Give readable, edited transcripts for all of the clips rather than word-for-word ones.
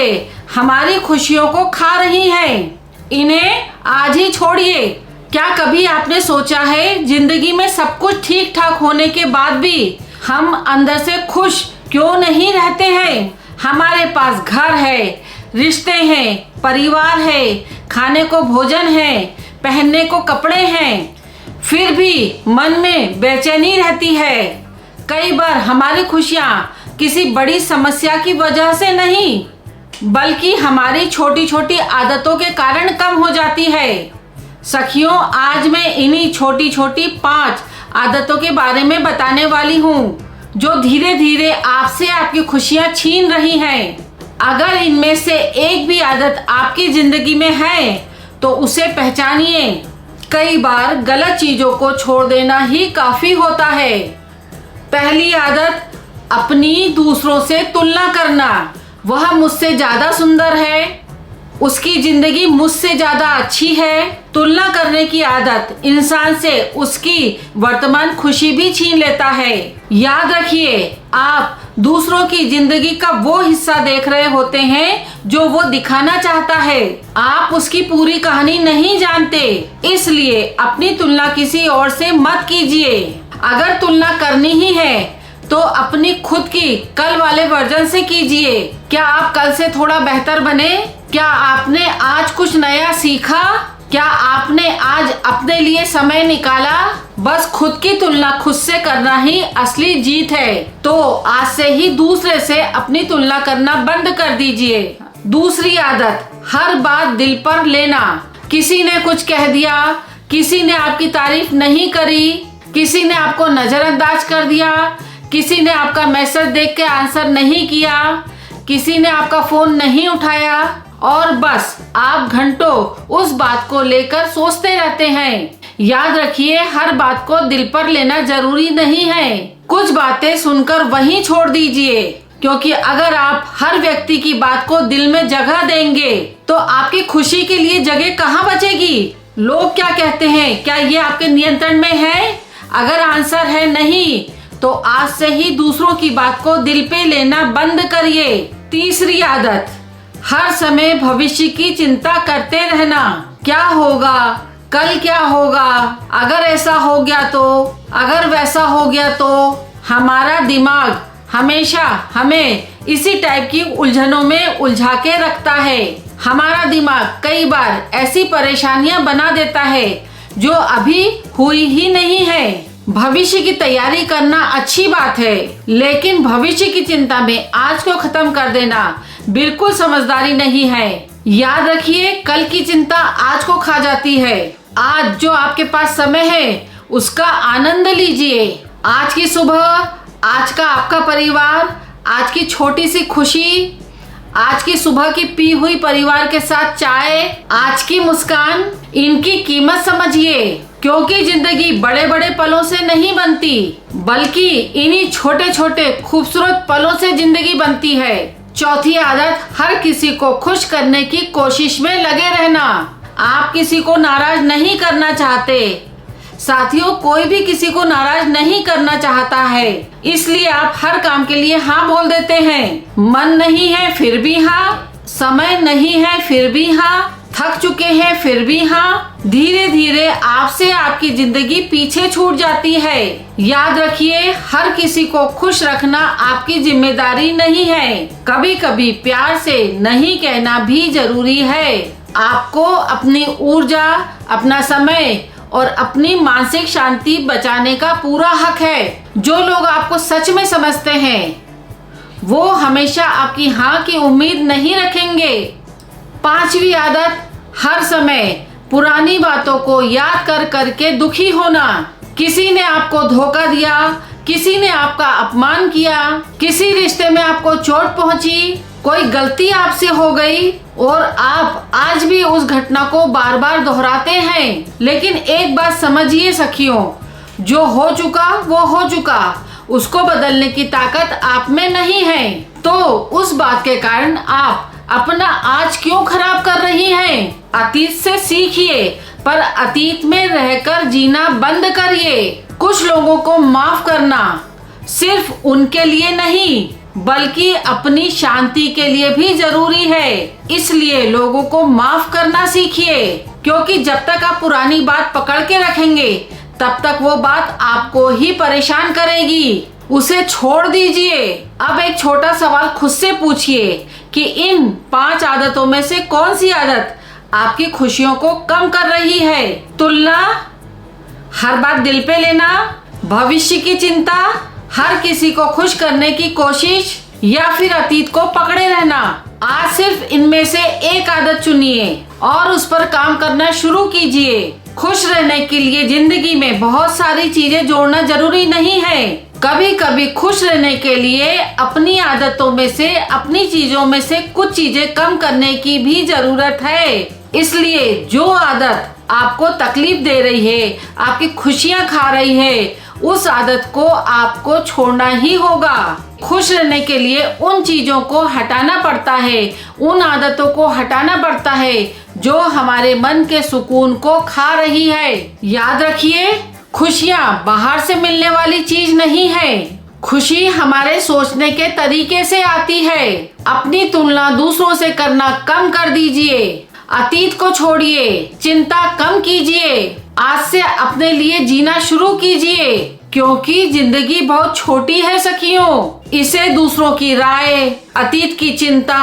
से हमारी खुशियों को खा रही हैं। इन्हें आज ही छोड़िए। क्या कभी आपने सोचा है जिंदगी में सब कुछ ठीक ठाक होने के बाद भी हम अंदर से खुश क्यों नहीं रहते हैं? हमारे पास घर है, रिश्ते हैं, परिवार है, खाने को भोजन है, पहनने को कपड़े हैं, फिर भी मन में बेचैनी रहती है। कई बार हमारी खुशियाँ किसी बड़ी समस्या की वजह से नहीं, बल्कि हमारी छोटी छोटी आदतों के कारण कम हो जाती है। सखियों, आज मैं इन्हीं छोटी छोटी 5 आदतों के बारे में बताने वाली हूँ जो धीरे धीरे आपसे आपकी खुशियाँ छीन रही हैं। अगर इनमें से एक भी आदत आपकी जिंदगी में है तो उसे पहचानिए। कई बार गलत चीजों को छोड़ देना ही काफी होता है। पहली आदत, अपनी दूसरों से तुलना करना। वह मुझसे ज्यादा सुंदर है, उसकी जिंदगी मुझसे ज्यादा अच्छी है। तुलना करने की आदत इंसान से उसकी वर्तमान खुशी भी छीन लेता है। याद रखिए, आप दूसरों की जिंदगी का वो हिस्सा देख रहे होते हैं जो वो दिखाना चाहता है। आप उसकी पूरी कहानी नहीं जानते, इसलिए अपनी तुलना किसी और से मत कीजिए। अगर तुलना करनी ही है तो अपनी खुद की कल वाले वर्जन से कीजिए। क्या आप कल से थोड़ा बेहतर बने? क्या आपने आज कुछ नया सीखा? क्या आपने आज अपने लिए समय निकाला? बस खुद की तुलना खुद से करना ही असली जीत है। तो आज से ही दूसरे से अपनी तुलना करना बंद कर दीजिए। दूसरी आदत, हर बात दिल पर लेना। किसी ने कुछ कह दिया, किसी ने आपकी तारीफ नहीं करी, किसी ने आपको नजरअंदाज कर दिया, किसी ने आपका मैसेज देख के आंसर नहीं किया, किसी ने आपका फोन नहीं उठाया और बस आप घंटों उस बात को लेकर सोचते रहते हैं। याद रखिए, हर बात को दिल पर लेना जरूरी नहीं है। कुछ बातें सुनकर वहीं छोड़ दीजिए, क्योंकि अगर आप हर व्यक्ति की बात को दिल में जगह देंगे तो आपकी खुशी के लिए जगह कहाँ बचेगी? लोग क्या कहते हैं, क्या ये आपके नियंत्रण में है? अगर आंसर है नहीं, तो आज से ही दूसरों की बात को दिल पे लेना बंद करिए। तीसरी आदत, हर समय भविष्य की चिंता करते रहना। क्या होगा, कल क्या होगा, अगर ऐसा हो गया तो, अगर वैसा हो गया तो। हमारा दिमाग हमेशा हमें इसी टाइप की उलझनों में उलझा के रखता है। हमारा दिमाग कई बार ऐसी परेशानियां बना देता है जो अभी हुई ही नहीं है। भविष्य की तैयारी करना अच्छी बात है, लेकिन भविष्य की चिंता में आज को खत्म कर देना बिल्कुल समझदारी नहीं है। याद रखिए, कल की चिंता आज को खा जाती है। आज जो आपके पास समय है उसका आनंद लीजिए। आज की सुबह, आज का आपका परिवार, आज की छोटी सी खुशी, आज की सुबह की पी हुई परिवार के साथ चाय, आज की मुस्कान, इनकी कीमत समझिए। क्योंकि जिंदगी बड़े बड़े पलों से नहीं बनती, बल्कि इन्हीं छोटे छोटे खूबसूरत पलों से जिंदगी बनती है। चौथी आदत, हर किसी को खुश करने की कोशिश में लगे रहना। आप किसी को नाराज नहीं करना चाहते। साथियों, कोई भी किसी को नाराज नहीं करना चाहता है, इसलिए आप हर काम के लिए हाँ बोल देते हैं। मन नहीं है फिर भी हाँ, समय नहीं है फिर भी हाँ, थक चुके हैं फिर भी हाँ। धीरे धीरे आपसे आपकी जिंदगी पीछे छूट जाती है। याद रखिए, हर किसी को खुश रखना आपकी जिम्मेदारी नहीं है। कभी कभी प्यार से नहीं कहना भी जरूरी है। आपको अपनी ऊर्जा, अपना समय और अपनी मानसिक शांति बचाने का पूरा हक है। जो लोग आपको सच में समझते हैं वो हमेशा आपकी हाँ की उम्मीद नहीं रखेंगे। पांचवी आदत, हर समय पुरानी बातों को याद कर करके दुखी होना। किसी ने आपको धोखा दिया, किसी ने आपका अपमान किया, किसी रिश्ते में आपको चोट पहुंची, कोई गलती आपसे हो गई और आप आज भी उस घटना को बार बार दोहराते हैं। लेकिन एक बात समझिए सखियों, जो हो चुका वो हो चुका, उसको बदलने की ताकत आप में नहीं है। तो उस बात के कारण आप अपना आज क्यों खराब कर रही हैं? अतीत से सीखिए, पर अतीत में रहकर जीना बंद करिए। कुछ लोगों को माफ करना सिर्फ उनके लिए नहीं, बल्कि अपनी शांति के लिए भी जरूरी है। इसलिए लोगों को माफ करना सीखिए, क्योंकि जब तक आप पुरानी बात पकड़ के रखेंगे तब तक वो बात आपको ही परेशान करेगी। उसे छोड़ दीजिए। अब एक छोटा सवाल खुद से पूछिए कि इन 5 आदतों में से कौन सी आदत आपकी खुशियों को कम कर रही है। तुलना, हर बात दिल पे लेना, भविष्य की चिंता, हर किसी को खुश करने की कोशिश, या फिर अतीत को पकड़े रहना। आज सिर्फ इनमें से एक आदत चुनिए और उस पर काम करना शुरू कीजिए। खुश रहने के लिए जिंदगी में बहुत सारी चीजें जोड़ना जरूरी नहीं है। कभी कभी खुश रहने के लिए अपनी आदतों में से, अपनी चीजों में से कुछ चीजें कम करने की भी जरूरत है। इसलिए जो आदत आपको तकलीफ दे रही है, आपकी खुशियां खा रही है, उस आदत को आपको छोड़ना ही होगा। खुश रहने के लिए उन चीजों को हटाना पड़ता है, उन आदतों को हटाना पड़ता है जो हमारे मन के सुकून को खा रही है। याद रखिए, खुशियां बाहर से मिलने वाली चीज नहीं है। खुशी हमारे सोचने के तरीके से आती है। अपनी तुलना दूसरों से करना कम कर दीजिए। अतीत को छोड़िए, चिंता कम कीजिए। आज से अपने लिए जीना शुरू कीजिए, क्योंकि जिंदगी बहुत छोटी है सखियों। इसे दूसरों की राय, अतीत की चिंता,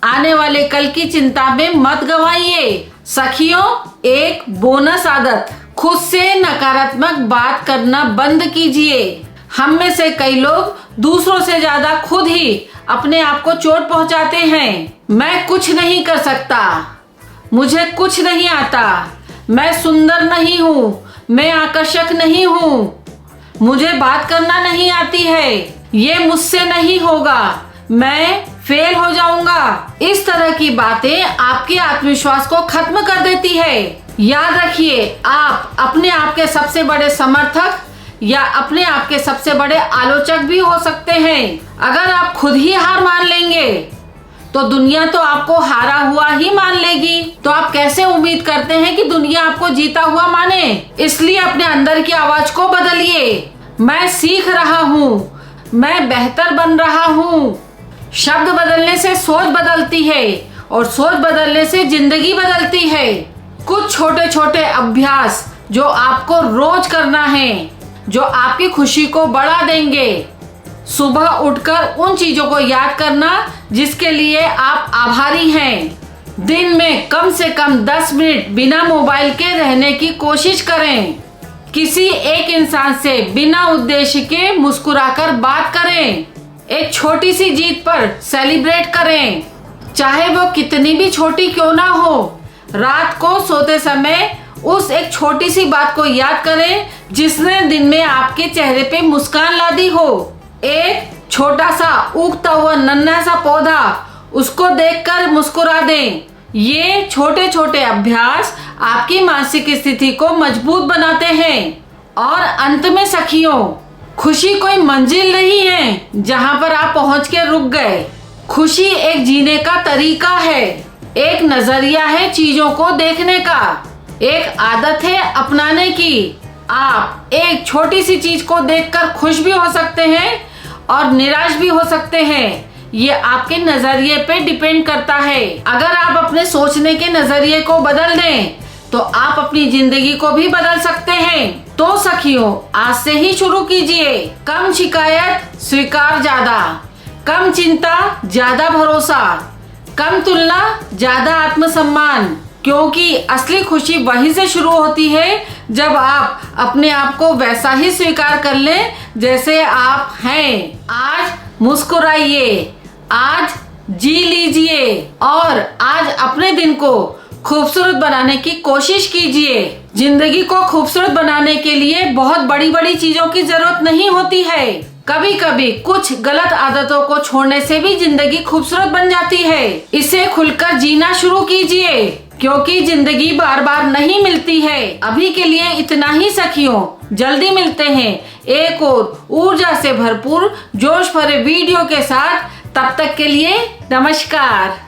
आने वाले कल की चिंता में मत गवाइए। सखियों, एक बोनस आदत, खुद से नकारात्मक बात करना बंद कीजिए। हम में से कई लोग दूसरों से ज्यादा खुद ही अपने आप को चोट पहुंचाते हैं। मैं कुछ नहीं कर सकता, मुझे कुछ नहीं आता, मैं सुंदर नहीं हूँ, मैं आकर्षक नहीं हूँ, मुझे बात करना नहीं आती है, ये मुझसे नहीं होगा, मैं फेल हो जाऊंगा। इस तरह की बातें आपके आत्मविश्वास को खत्म कर देती है। याद रखिए, आप अपने आप के सबसे बड़े समर्थक या अपने आप के सबसे बड़े आलोचक भी हो सकते हैं। अगर आप खुद ही हार मान लेंगे तो दुनिया तो आपको हारा हुआ ही मान लेगी। तो आप कैसे उम्मीद करते हैं कि दुनिया आपको जीता हुआ माने? इसलिए अपने अंदर की आवाज को बदलिए। मैं सीख रहा हूँ, मैं बेहतर बन रहा हूँ। शब्द बदलने से सोच बदलती है और सोच बदलने से जिंदगी बदलती है। कुछ छोटे छोटे अभ्यास जो आपको रोज करना है, जो आपकी खुशी को बढ़ा देंगे। सुबह उठकर उन चीजों को याद करना जिसके लिए आप आभारी हैं। दिन में कम से कम 10 मिनट बिना मोबाइल के रहने की कोशिश करें। किसी एक इंसान से बिना उद्देश्य के मुस्कुराकर बात करें। एक छोटी सी जीत पर सेलिब्रेट करें, चाहे वो कितनी भी छोटी क्यों ना हो। रात को सोते समय उस एक छोटी सी बात को याद करें जिसने दिन में आपके चेहरे पे मुस्कान ला दी हो। एक छोटा सा उगता हुआ नन्हा सा पौधा, उसको देखकर मुस्कुरा दें। ये छोटे छोटे अभ्यास आपकी मानसिक स्थिति को मजबूत बनाते हैं। और अंत में सखियों, खुशी कोई मंजिल नहीं है जहां पर आप पहुंच के रुक गए। खुशी एक जीने का तरीका है, एक नजरिया है चीजों को देखने का, एक आदत है अपनाने की। आप एक छोटी सी चीज को देखकर खुश भी हो सकते हैं और निराश भी हो सकते हैं। ये आपके नजरिए पे डिपेंड करता है। अगर आप अपने सोचने के नजरिए को बदल दें तो आप अपनी जिंदगी को भी बदल सकते हैं। तो सखियों, आज से ही शुरू कीजिए। कम शिकायत, स्वीकार ज्यादा। कम चिंता, ज्यादा भरोसा। कम तुलना, ज्यादा आत्मसम्मान। क्योंकि असली खुशी वहीं से शुरू होती है जब आप अपने आप को वैसा ही स्वीकार कर लें जैसे आप हैं। आज मुस्कुराइए, आज जी लीजिए और आज अपने दिन को खूबसूरत बनाने की कोशिश कीजिए। जिंदगी को खूबसूरत बनाने के लिए बहुत बड़ी बड़ी चीजों की जरूरत नहीं होती है। कभी कभी कुछ गलत आदतों को छोड़ने से भी जिंदगी खूबसूरत बन जाती है। इसे खुलकर जीना शुरू कीजिए, क्योंकि जिंदगी बार बार नहीं मिलती है। अभी के लिए इतना ही सखियों, जल्दी मिलते हैं एक और ऊर्जा से भरपूर जोश भरे वीडियो के साथ। तब तक के लिए नमस्कार।